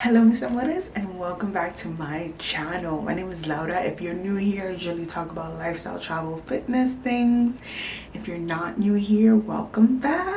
Hello Miss Amores, and welcome back to my channel. My name is Laura. If you're new here, I usually talk about lifestyle, travel, fitness things. If you're not new here, welcome back.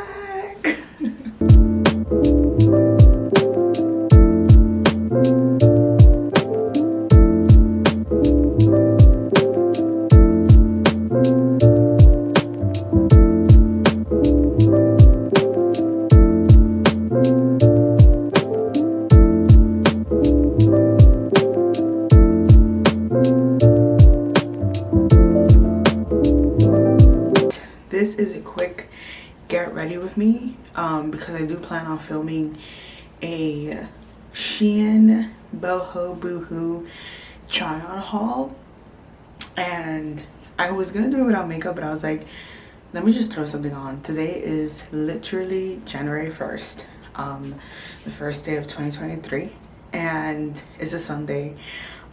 This is a quick get ready with me because I do plan on filming a Shein Boohoo try on haul, and I was gonna do it without makeup, but I was like, let me just throw something on. Today is literally January 1st, the first day of 2023, and it's a Sunday,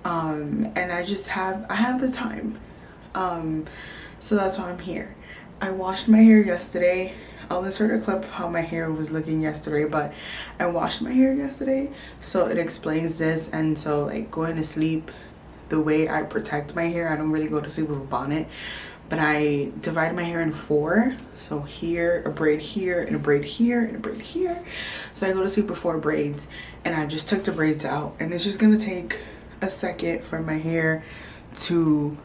and I have the time, so that's why I'm here. I washed my hair yesterday. I'll insert a clip of how my hair was looking yesterday, but I washed my hair yesterday, so it explains this. And so, like, going to sleep, the way I protect my hair, I don't really go to sleep with a bonnet, but I divide my hair in four. So here, a braid here, and a braid here, and a braid here. So I go to sleep with 4 braids, and I just took the braids out, and it's just gonna take a second for my hair to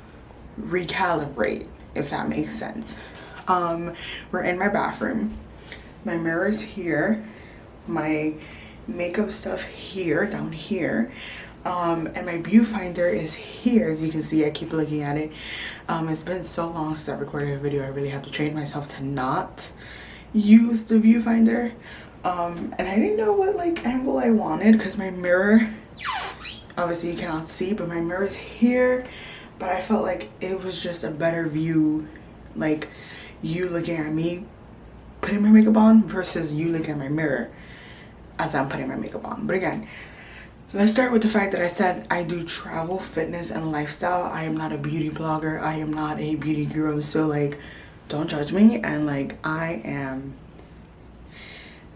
recalibrate, if that makes sense. We're in my bathroom. My mirror is here, my makeup stuff here, down here, and my viewfinder is here. As you can see, I keep looking at it. It's been so long since I recorded a video. I really have to train myself to not use the viewfinder, and I didn't know what like angle I wanted, because my mirror, obviously you cannot see, but my mirror is here. But I felt like it was just a better view, like you looking at me putting my makeup on versus you looking at my mirror as I'm putting my makeup on. But again, let's start with the fact that I said I do travel, fitness, and lifestyle. I am not a beauty blogger. I am not a beauty guru. So like, don't judge me. And like, I am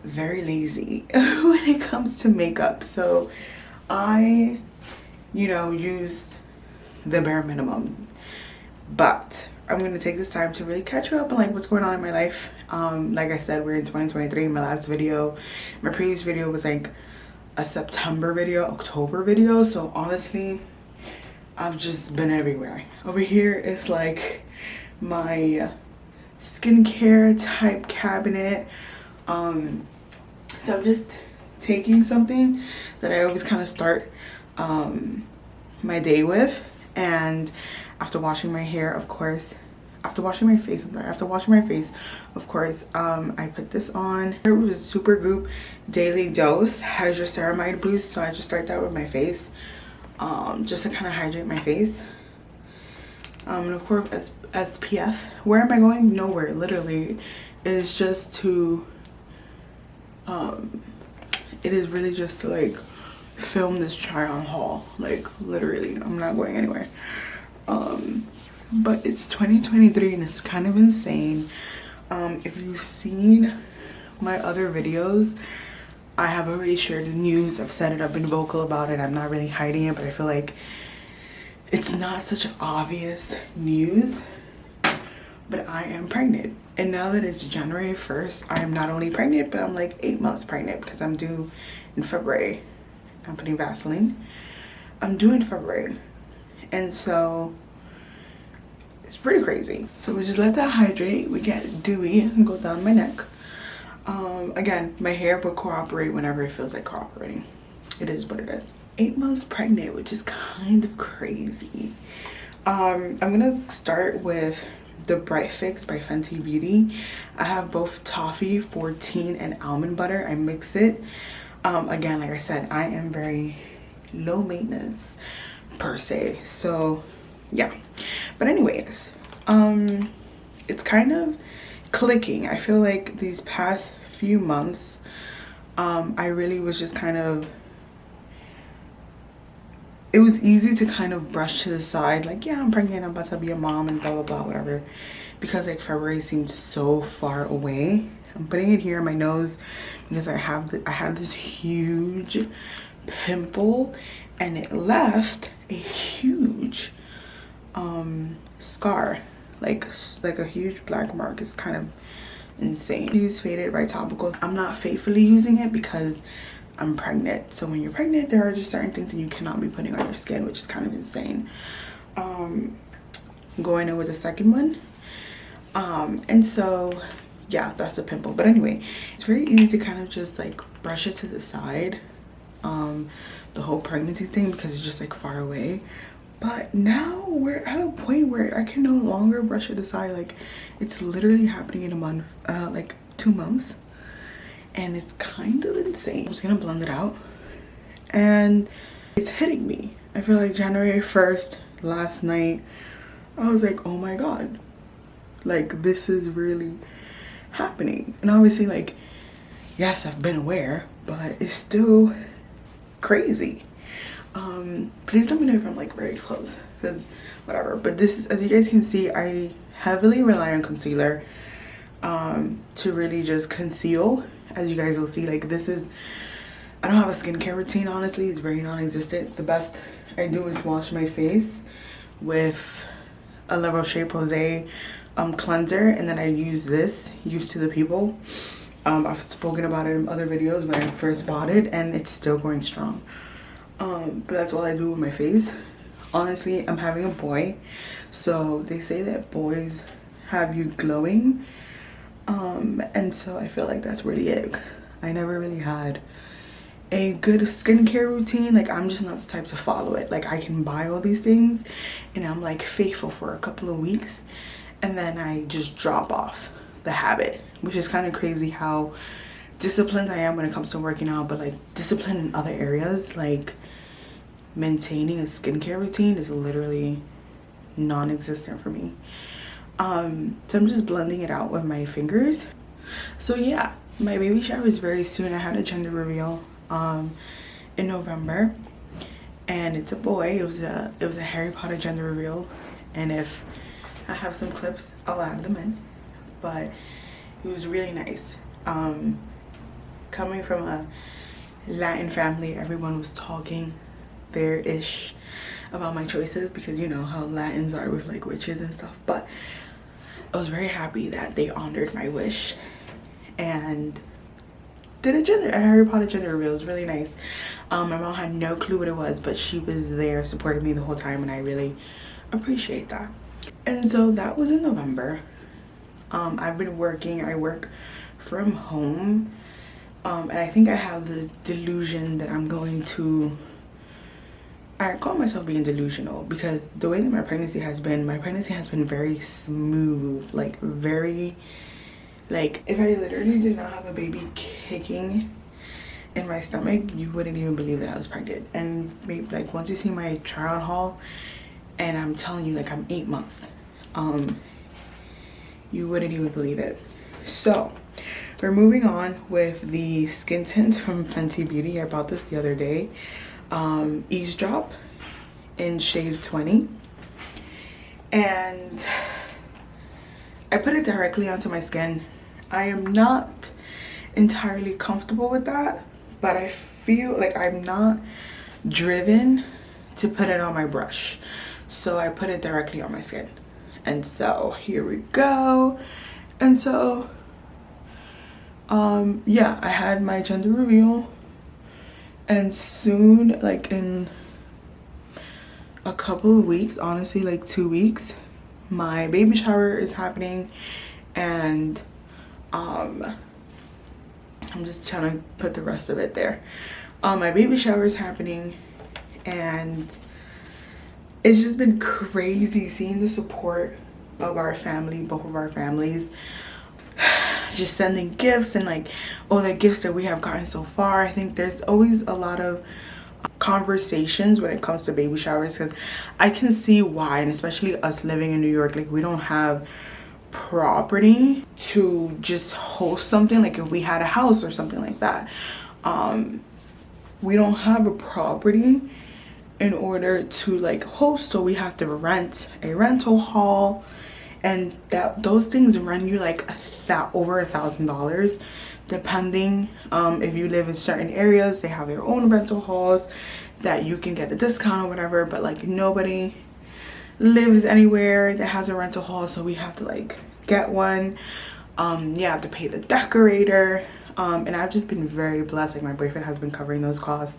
very lazy when it comes to makeup. So I, use the bare minimum. But I'm gonna take this time to really catch you up on like what's going on in my life. Like I said, we're in 2023. My previous video was like a September video, October video. So honestly, I've just been everywhere. Over here is like my skincare type cabinet. So I'm just taking something that I always kind of start my day with. And after washing my hair, of course, after washing my face, of course, I put this on. It was Supergoop Daily Dose Hydroceramide Boost. So I just start that with my face, just to kind of hydrate my face. And of course, SPF. Where am I going? Nowhere, literally. It is just to, it is really just to like film this try on haul. Like literally, I'm not going anywhere. But it's 2023 and it's kind of insane. If you've seen my other videos, I have already shared the news. I've said it, I've been vocal about it. I'm not really hiding it, but I feel like it's not such an obvious news. But I am pregnant. And now that it's January 1st, I am not only pregnant, but I'm like 8 months pregnant, because I'm due in February. I'm putting Vaseline. I'm due in February. And so it's pretty crazy. So we just let that hydrate. We get dewy and go down my neck. Again, my hair will cooperate whenever it feels like cooperating. It is what it is. 8 months pregnant, which is kind of crazy. I'm gonna start with the Bright Fix by Fenty Beauty. I have both toffee 14 and almond butter. I mix it. Again, like I said, I am very low maintenance per se, so yeah. But anyways, it's kind of clicking. I feel like these past few months, I really was just kind of, it was easy to kind of brush to the side, like, yeah, I'm pregnant, I'm about to be a mom, and blah blah blah, whatever, because like February seemed so far away. I'm putting it here in my nose because I had this huge pimple, and it left a huge scar, like a huge black mark. It's kind of insane. Use Faded by Topicals. I'm not faithfully using it because I'm pregnant. So when you're pregnant, there are just certain things that you cannot be putting on your skin, which is kind of insane. Going in with the second one. And so yeah, that's the pimple. But anyway, it's very easy to kind of just like brush it to the side, the whole pregnancy thing, because it's just like far away. But now we're at a point where I can no longer brush it aside. Like, it's literally happening in a month, like 2 months, and it's kind of insane. I'm just gonna blend it out, and it's hitting me. I feel like January 1st, last night, I was like, oh my god, like this is really happening. And obviously, like, yes, I've been aware, but it's still crazy. Please let me know if I'm like very close, because whatever. But this is, as you guys can see, I heavily rely on concealer to really just conceal. As you guys will see, like, this is, I don't have a skincare routine, honestly. It's very non-existent. The best I do is wash my face with a La Roche-Posay cleanser, and then I use this, Used to the People. I've spoken about it in other videos when I first bought it, and it's still going strong. But that's all I do with my face. Honestly, I'm having a boy, so they say that boys have you glowing, and so I feel like that's really it. I never really had a good skincare routine. Like, I'm just not the type to follow it. Like, I can buy all these things and I'm like faithful for a couple of weeks, and then I just drop off the habit, which is kind of crazy how disciplined I am when it comes to working out, but like discipline in other areas, like maintaining a skincare routine, is literally non-existent for me. So I'm just blending it out with my fingers. So yeah, my baby shower is very soon. I had a gender reveal in November, and it's a boy. It was a Harry Potter gender reveal, and if I have some clips, I'll add them in. But it was really nice. Coming from a Latin family, everyone was talking their ish about my choices, because you know how Latins are with like witches and stuff. But I was very happy that they honored my wish and did a Harry Potter gender reveal. It was really nice. My mom had no clue what it was, but she was there, supported me the whole time, and I really appreciate that. And so that was in November. I've been working. I work from home, and I think I have this delusion that I'm going to, I call myself being delusional, because the way that my pregnancy has been very smooth, like very, like if I literally did not have a baby kicking in my stomach, you wouldn't even believe that I was pregnant. And maybe like once you see my child haul, and I'm telling you, like, I'm 8 months, you wouldn't even believe it. So we're moving on with the skin tint from Fenty Beauty. I bought this the other day. Eavesdrop in shade 20, and I put it directly onto my skin. I am not entirely comfortable with that, but I feel like I'm not driven to put it on my brush, so I put it directly on my skin. And so here we go. And so yeah, I had my gender reveal, and soon, like in a couple of weeks, honestly like 2 weeks, my baby shower is happening, and I'm just trying to put the rest of it there. My baby shower is happening, and it's just been crazy seeing the support of our family, both of our families, just sending gifts, and like all the gifts that we have gotten so far. I think there's always a lot of conversations when it comes to baby showers, because I can see why, and especially us living in New York, like we don't have property to just host something. Like if we had a house or something like that, we don't have a property in order to like host, so we have to rent a rental hall, and those things run you like over $1,000 depending if you live in certain areas, they have their own rental halls that you can get a discount or whatever, but like nobody lives anywhere that has a rental hall, so we have to like get one. You have to pay the decorator, and I've just been very blessed. Like my boyfriend has been covering those costs,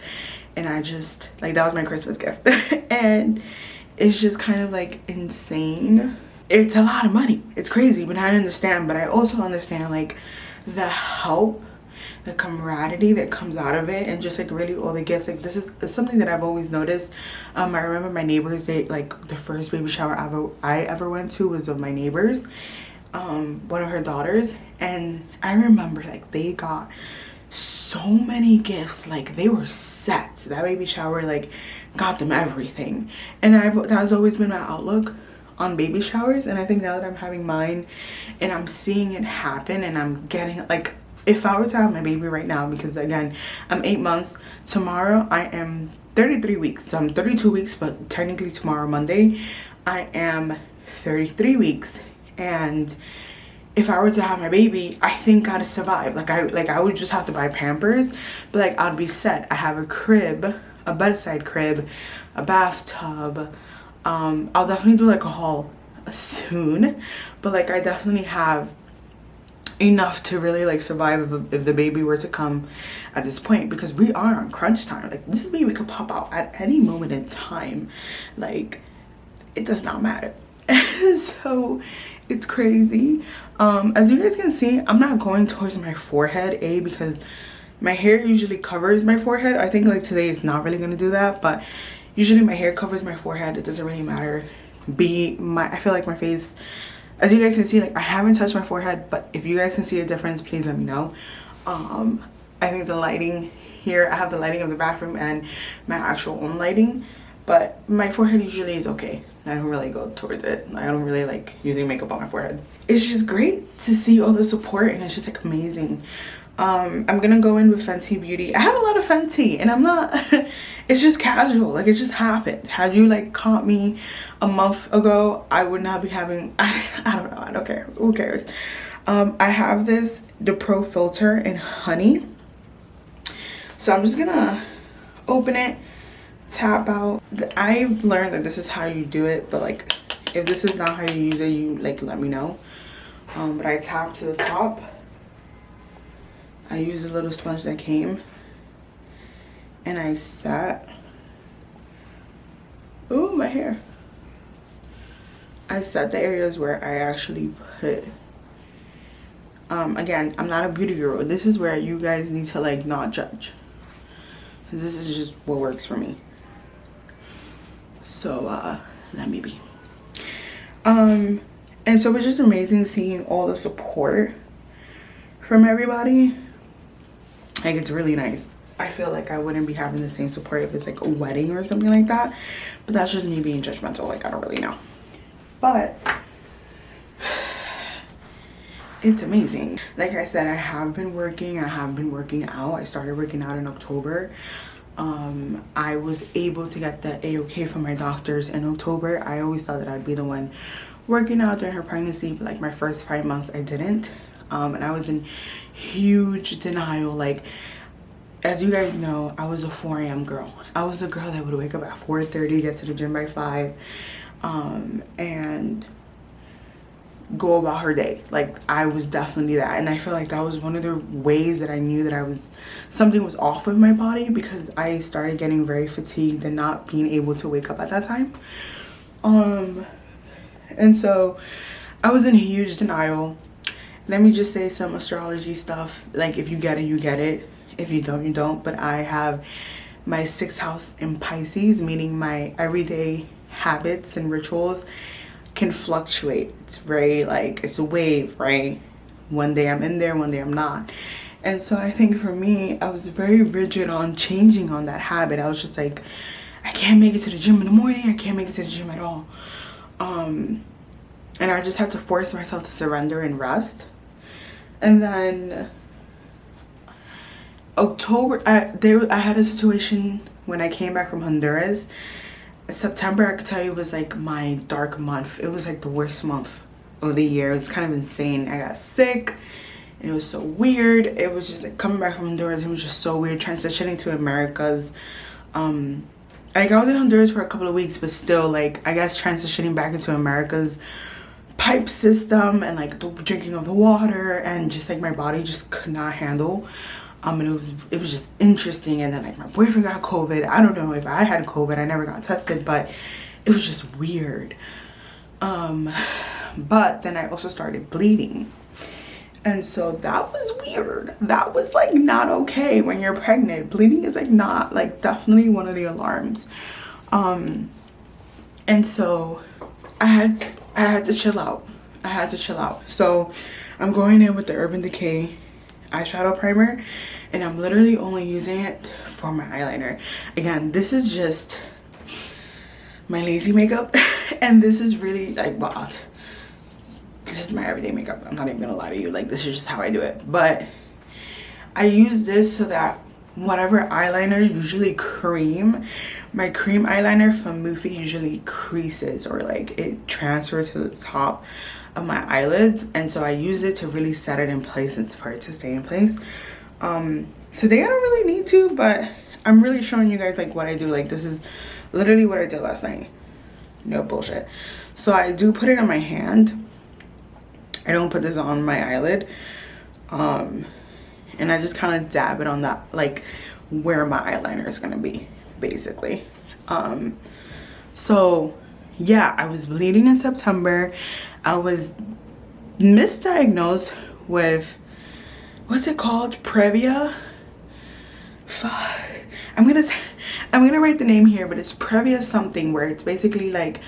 and I just like, that was my Christmas gift. And it's just kind of like insane. It's a lot of money, it's crazy, but I understand. But I also understand like the help, the camaraderie that comes out of it, and just like really all the gifts. Like this is something that I've always noticed. I remember my neighbors, they like the first baby shower I ever went to was of my neighbors, one of her daughters, and I remember like they got so many gifts. Like they were set. That baby shower like got them everything, and that has always been my outlook on baby showers. And I think now that I'm having mine and I'm seeing it happen, and I'm getting like, if I were to have my baby right now, because again, I'm 8 months. Tomorrow I am 33 weeks. So I'm 32 weeks, but technically tomorrow, Monday, I am 33 weeks. And if I were to have my baby, I think I'd survive. I would just have to buy Pampers, but like I'd be set. I have a crib, a bedside crib, a bathtub. I'll definitely do like a haul soon, but like I definitely have enough to really like survive if the baby were to come at this point, because we are on crunch time. Like this baby could pop out at any moment in time. Like it does not matter. So it's crazy. As you guys can see, I'm not going towards my forehead, because my hair usually covers my forehead. I think like today it's not really gonna do that, but usually my hair covers my forehead. It doesn't really matter. I feel like my face, as you guys can see, like I haven't touched my forehead, but if you guys can see a difference, please let me know. I think the lighting here, I have the lighting of the bathroom and my actual own lighting, but my forehead usually is okay. I don't really go towards it. I don't really like using makeup on my forehead. It's just great to see all the support, and it's just like amazing. I'm gonna go in with Fenty Beauty. I have a lot of Fenty, and I'm not it's just casual, like it just happened. Had you like caught me a month ago, I would not be having I don't know, I don't care, who cares. I have the Pro Filter in Honey, so I'm just gonna open it, tap out. I've learned that this is how you do it, but like if this is not how you use it, you like let me know. But I tap to the top. I use a little sponge that came, and I set, ooh, my hair. I set the areas where I actually put, again, I'm not a beauty guru. This is where you guys need to like not judge, because this is just what works for me. So let me be. And so it's just amazing seeing all the support from everybody. Like it's really nice. I feel like I wouldn't be having the same support if it's like a wedding or something like that, but that's just me being judgmental. Like I don't really know, but it's amazing. Like I said, I have been working out. I started working out in October. I was able to get the A-OK from my doctors in October. I always thought that I'd be the one working out during her pregnancy, but like my first 5 months I didn't. And I was in huge denial. Like, as you guys know, I was a 4 a.m. girl. I was a girl that would wake up at 4:30, get to the gym by 5, and go about her day. Like, I was definitely that. And I feel like that was one of the ways that I knew that something was off with my body, because I started getting very fatigued and not being able to wake up at that time. And so I was in huge denial. Let me just say some astrology stuff. Like, if you get it, you get it. If you don't, you don't. But I have my 6th house in Pisces, meaning my everyday habits and rituals can fluctuate. It's very like, it's a wave, right? One day I'm in there, one day I'm not. And so I think for me, I was very rigid on changing on that habit. I was just like, I can't make it to the gym in the morning. I can't make it to the gym at all. And I just had to force myself to surrender and rest. And then October, I had a situation when I came back from Honduras. September, I could tell you, was like my dark month. It was like the worst month of the year. It was kind of insane. I got sick, and it was so weird. It was just like coming back from Honduras, it was just so weird transitioning to Americas. Like I was in Honduras for a couple of weeks, but still, like, I guess transitioning back into America's pipe system and like the drinking of the water, and just like my body just could not handle. And it was just interesting. And then like my boyfriend got COVID. I don't know if I had COVID, I never got tested, but it was just weird. But then I also started bleeding, and so that was weird. That was like not okay. When you're pregnant, bleeding is like not, like, definitely one of the alarms. And so I had to chill out. I had to chill out. So I'm going in with the Urban Decay eyeshadow primer, and I'm literally only using it for my eyeliner. Again, this is just my lazy makeup, and this is really like, wow, this is my everyday makeup. I'm not even gonna lie to you, like, this is just how I do it. But I use this so that whatever eyeliner, usually cream, my cream eyeliner from Morphe usually creases, or like it transfers to the top of my eyelids, and so I use it to really set it in place and for it to stay in place. Today I don't really need to, but I'm really showing you guys like what I do. Like, this is literally what I did last night. No bullshit. So I do put it on my hand. I don't put this on my eyelid. And I just kind of dab it on that, like where my eyeliner is gonna be, basically. So yeah, I was bleeding in September. I was misdiagnosed with, what's it called? Previa? Fuck. I'm gonna write the name here, but it's Previa something, where it's basically like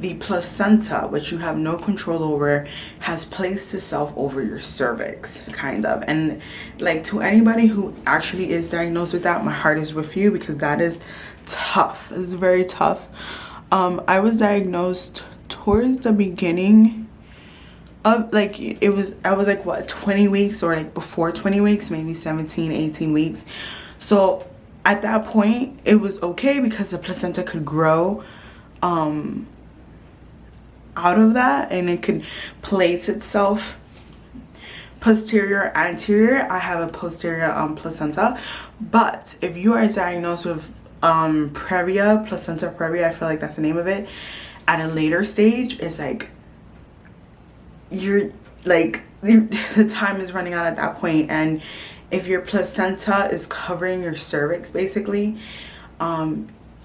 the placenta, which you have no control over, has placed itself over your cervix, kind of. And like, to anybody who actually is diagnosed with that, my heart is with you, because that is tough. It's very tough. I was diagnosed towards the beginning of, like, I was like, what, 20 weeks, or like before 20 weeks, maybe 17, 18 weeks. So at that point it was okay, because the placenta could grow out of that, and it could place itself posterior, anterior. I have a posterior placenta. But if you are diagnosed with previa, placenta previa, I feel like that's the name of it, at a later stage, it's like you're like, the time is running out at that point. And if your placenta is covering your cervix, basically,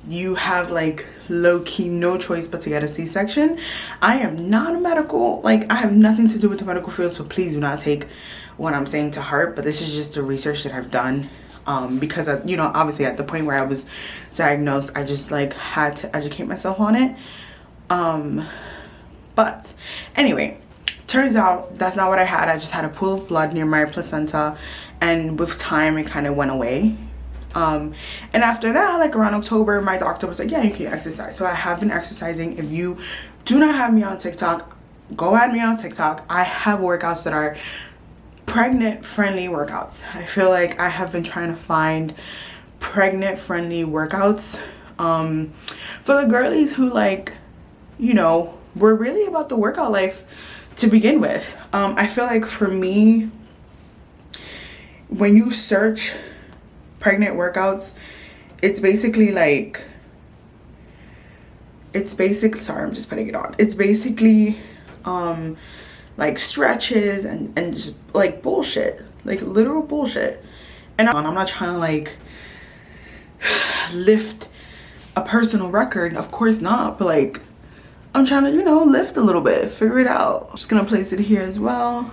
you have like low-key no choice but to get a C-section. I am not a medical, like, I have nothing to do with the medical field, so please do not take what I'm saying to heart, but this is just the research that I've done. Because you know, obviously at the point where I was diagnosed, I just like had to educate myself on it. But anyway, turns out that's not what I had. I just had a pool of blood near my placenta, and with time it kind of went away. And after that, like around October, my doctor was like, yeah, you can exercise. So I have been exercising. If you do not have me on TikTok, go add me on TikTok. I have workouts that are pregnant friendly workouts. I feel like I have been trying to find pregnant friendly workouts for the girlies who, like, you know, were really about the workout life to begin with. I feel like for me, when you search pregnant workouts, it's basically like, sorry, I'm just putting it on. It's basically like stretches and just like bullshit, like literal bullshit. And I'm not trying to like lift a personal record, of course not, but like, I'm trying to, you know, lift a little bit, figure it out. I'm just gonna place it here as well,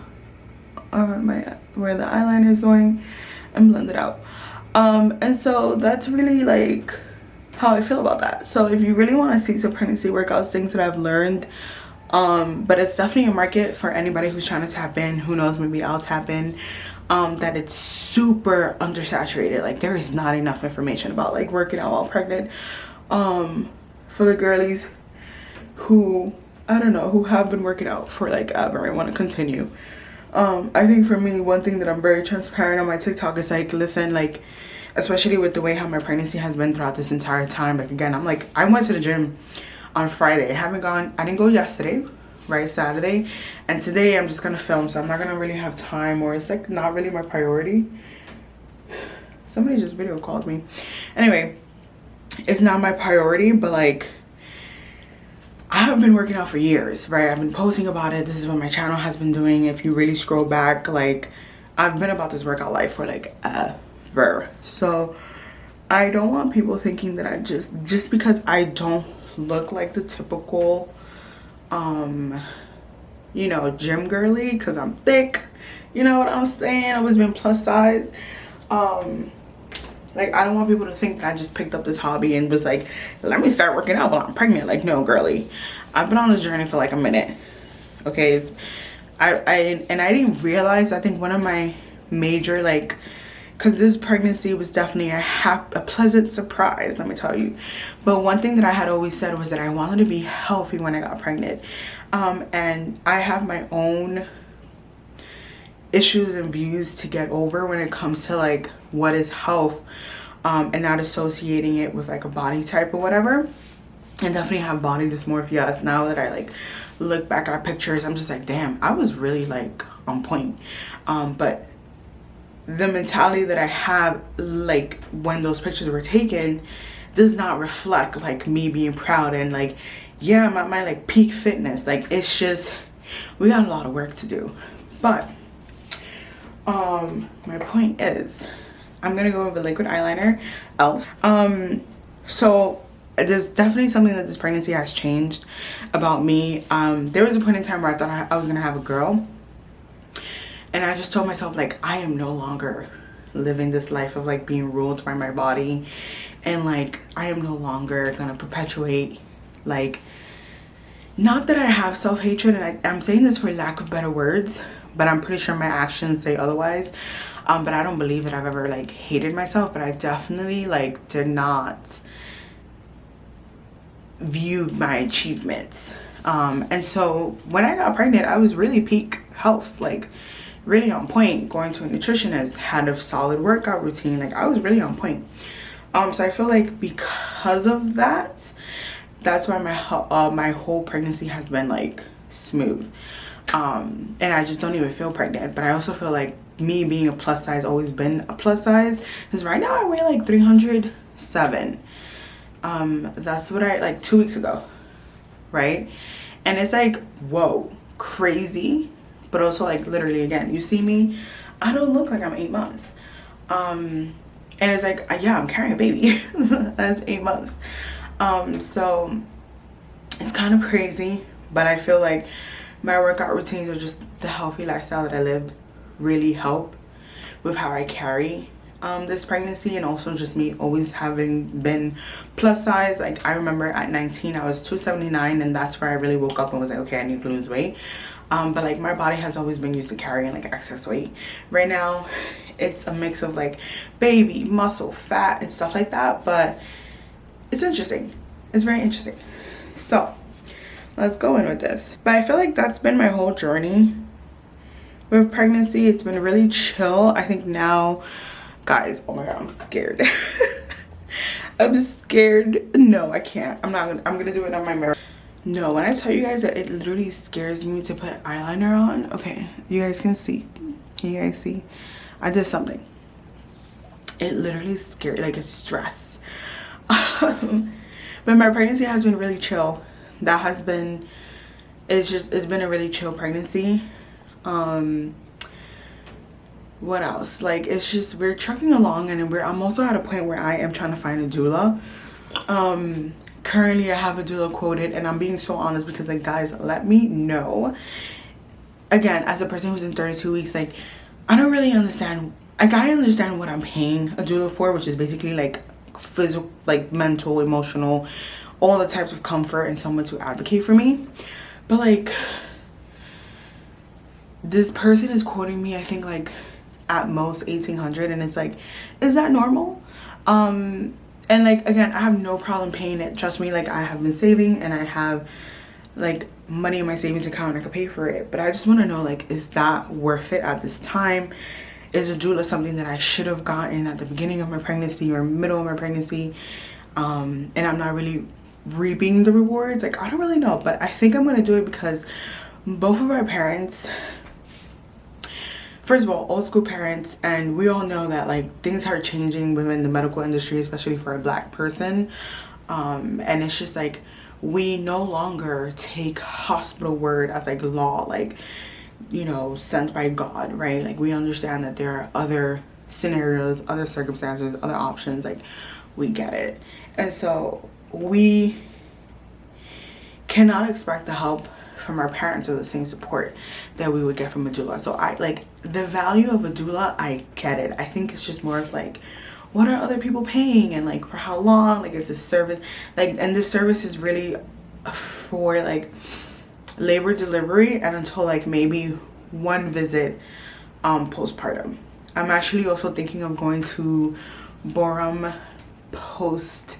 where the eyeliner is going, and blend it out. And so that's really like how I feel about that. So if you really want to see some pregnancy workouts, things that I've learned, but it's definitely a market for anybody who's trying to tap in. Who knows, maybe I'll tap in. That it's super undersaturated. Like, there is not enough information about like working out while pregnant. For the girlies who, I don't know, who have been working out for like ever and want to continue. I think for me, one thing that I'm very transparent on my TikTok is like, listen, like, especially with the way how my pregnancy has been throughout this entire time. Like, again, I'm like, I went to the gym on Friday. I didn't go yesterday, right, Saturday, and today I'm just gonna film, so I'm not gonna really have time, or it's like not really my priority. Somebody just video called me. Anyway, it's not my priority, but like I have been working out for years, right? I've been posting about it. This is what my channel has been doing. If you really scroll back, like I've been about this workout life for like ever. So I don't want people thinking that I just because I don't look like the typical you know, gym girly, because I'm thick, you know what I'm saying? I've always been plus size. Like I don't want people to think that I just picked up this hobby and was like, let me start working out while I'm pregnant. Like, no, girly, I've been on this journey for like a minute. Okay, it's I didn't realize, I think one of my major, like, because this pregnancy was definitely a pleasant surprise, let me tell you. But one thing that I had always said was that I wanted to be healthy when I got pregnant. And I have my own issues and views to get over when it comes to like what is health, and not associating it with like a body type or whatever. And definitely have body dysmorphia. Now that I like look back at pictures, I'm just like, damn, I was really like on point. But the mentality that I have, like when those pictures were taken, does not reflect like me being proud and like, yeah, I'm at my like peak fitness. Like it's just, we got a lot of work to do. But my point is, I'm gonna go with liquid eyeliner, elf. So there's definitely something that this pregnancy has changed about me. There was a point in time where I thought I was gonna have a girl, and I just told myself like, I am no longer living this life of like being ruled by my body, and like I am no longer gonna perpetuate, like, not that I have self-hatred, and I'm saying this for lack of better words, but I'm pretty sure my actions say otherwise. But I don't believe that I've ever like hated myself, but I definitely like did not view my achievements. And so when I got pregnant, I was really peak health, like really on point, going to a nutritionist, had a solid workout routine, like I was really on point. So I feel like because of that, that's why my whole pregnancy has been like smooth. And I just don't even feel pregnant. But I also feel like me being a plus size, always been a plus size, because right now I weigh like 307. That's what I, like 2 weeks ago, right? And it's like, whoa, crazy. But also like literally, again, you see me, I don't look like I'm 8 months. And it's like, yeah, I'm carrying a baby. That's 8 months. So it's kind of crazy, but I feel like my workout routines are just the healthy lifestyle that I lived really help with how I carry this pregnancy, and also just me always having been plus size. Like I remember at 19 I was 279, and that's where I really woke up and was like, okay, I need to lose weight. But like my body has always been used to carrying like excess weight. Right now it's a mix of like baby, muscle, fat, and stuff like that, but it's interesting. It's very interesting. So let's go in with this. But I feel like that's been my whole journey with pregnancy. It's been really chill. I think now, guys, oh my god, I'm scared. I'm scared. No, I can't. I'm gonna do it on my mirror. No, when I tell you guys that it literally scares me to put eyeliner on. Okay, you guys can see. Can you guys see? I did something. It literally scared, like it's stress. But my pregnancy has been really chill. That has been, it's been a really chill pregnancy. What else? Like it's just, we're trucking along, and I'm also at a point where I am trying to find a doula. Currently I have a doula quoted, and I'm being so honest because like, guys, let me know. Again, as a person who's in 32 weeks, like I don't really understand. Like I understand what I'm paying a doula for, which is basically like physical, like mental, emotional, all the types of comfort, and someone to advocate for me. But like this person is quoting me, I think like at most 1,800, and it's like, is that normal? And like, again, I have no problem paying it. Trust me, like I have been saving, and I have like money in my savings account, and I could pay for it. But I just want to know, like, is that worth it at this time? Is a doula something that I should have gotten at the beginning of my pregnancy or middle of my pregnancy? And I'm not really reaping the rewards. Like, I don't really know, but I think I'm gonna do it because both of our parents, first of all, old school parents, and we all know that like things are changing within the medical industry, especially for a Black person. And it's just like, we no longer take hospital word as like law, like, you know, sent by God, right? Like, we understand that there are other scenarios, other circumstances, other options. Like, we get it. And so we cannot expect the help from our parents or the same support that we would get from a doula. So I like the value of a doula, I get it. I think it's just more of like, what are other people paying, and like for how long? Like, it's a service, like, and this service is really for like labor delivery and until like maybe one visit postpartum. I'm actually also thinking of going to Borum post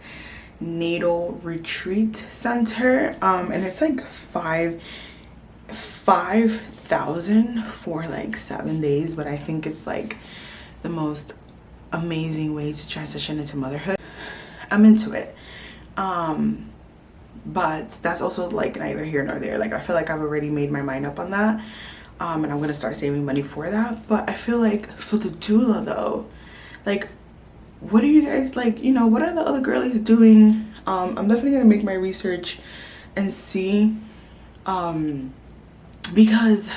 natal retreat center, and it's like 5,000 for like 7 days, but I think it's like the most amazing way to transition into motherhood. I'm into it, but that's also like neither here nor there. Like, I feel like I've already made my mind up on that, and I'm gonna start saving money for that. But I feel like for the doula though, like, what are you guys, like, you know, what are the other girlies doing? I'm definitely gonna make my research and see, because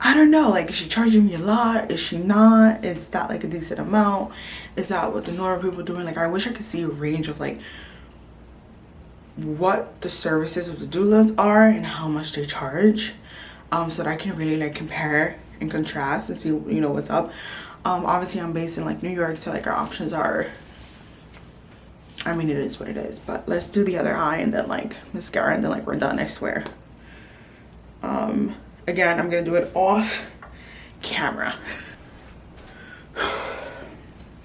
I don't know, like, is she charging me a lot? Is she not? Is that like a decent amount? Is that what the normal people are doing? Like, I wish I could see a range of like what the services of the doulas are and how much they charge, so that I can really like compare and contrast and see, you know, what's up. Obviously I'm based in like New York, so like our options are, I mean, it is what it is. But let's do the other eye and then like mascara, and then like we're done, I swear. Again, I'm gonna do it off camera.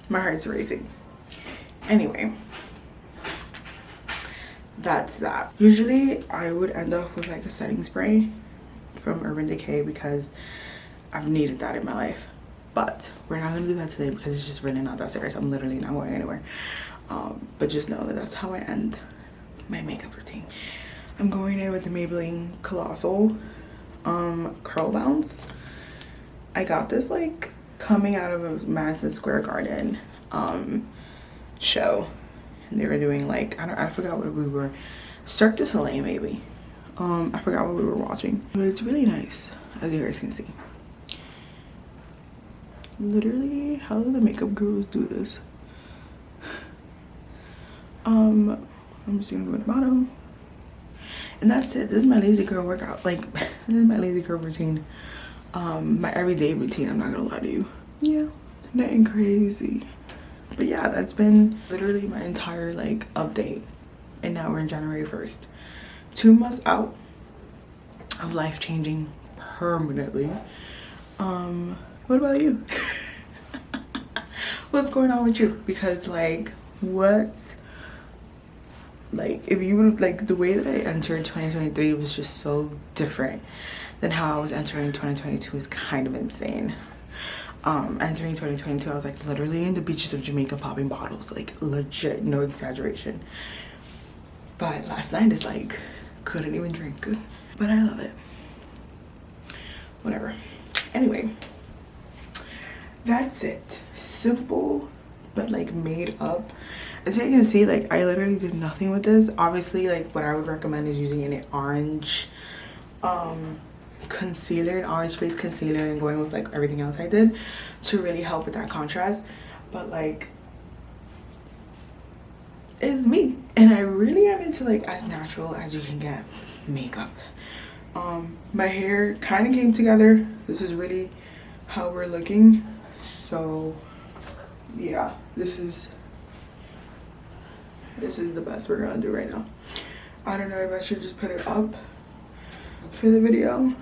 My heart's racing. Anyway, that's that. Usually I would end up with like a setting spray from Urban Decay because I've needed that in my life. But we're not gonna do that today because it's just really not that serious. I'm literally not going anywhere. But just know that that's how I end my makeup routine. I'm going in with the Maybelline Colossal Curl Bounce. I got this like coming out of a Madison Square Garden show, and they were doing like, I forgot what we were, Cirque du Soleil maybe. I forgot what we were watching, but it's really nice, as you guys can see. Literally, how do the makeup gurus do this? I'm just gonna go at the bottom, and that's it. This is my lazy girl workout. Like, this is my lazy girl routine, my everyday routine. I'm not gonna lie to you. Yeah, nothing crazy, but yeah, that's been literally my entire like update. And now we're in January 1st, 2 months out of life changing permanently. What about you? What's going on with you? Because like, what's like, if you would like, the way that I entered 2023 was just so different than how I was entering 2022 is kind of insane. Entering 2022, I was like literally in the beaches of Jamaica popping bottles, like legit, no exaggeration. But last night is like, couldn't even drink, but I love it. Whatever. Anyway, that's it. Simple, but like made up. As you can see, like I literally did nothing with this. Obviously, like what I would recommend is using an orange concealer, an orange based concealer, and going with like everything else I did to really help with that contrast. But like, it's me, and I really am into like as natural as you can get makeup. My hair kind of came together. This is really how we're looking. So yeah, this is the best we're gonna do right now. I don't know if I should just put it up for the video.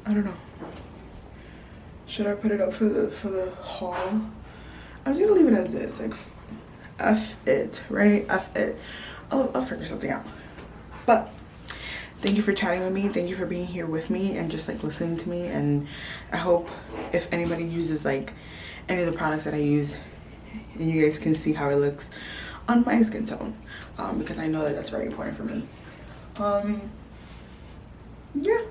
I don't know. Should I put it up for the haul? I'm just gonna leave it as this, like F it, right? F it. I'll figure something out. But thank you for chatting with me. Thank you for being here with me and just like listening to me. And I hope if anybody uses like any of the products that I use, and you guys can see how it looks on my skin tone, because I know that that's very important for me. Yeah.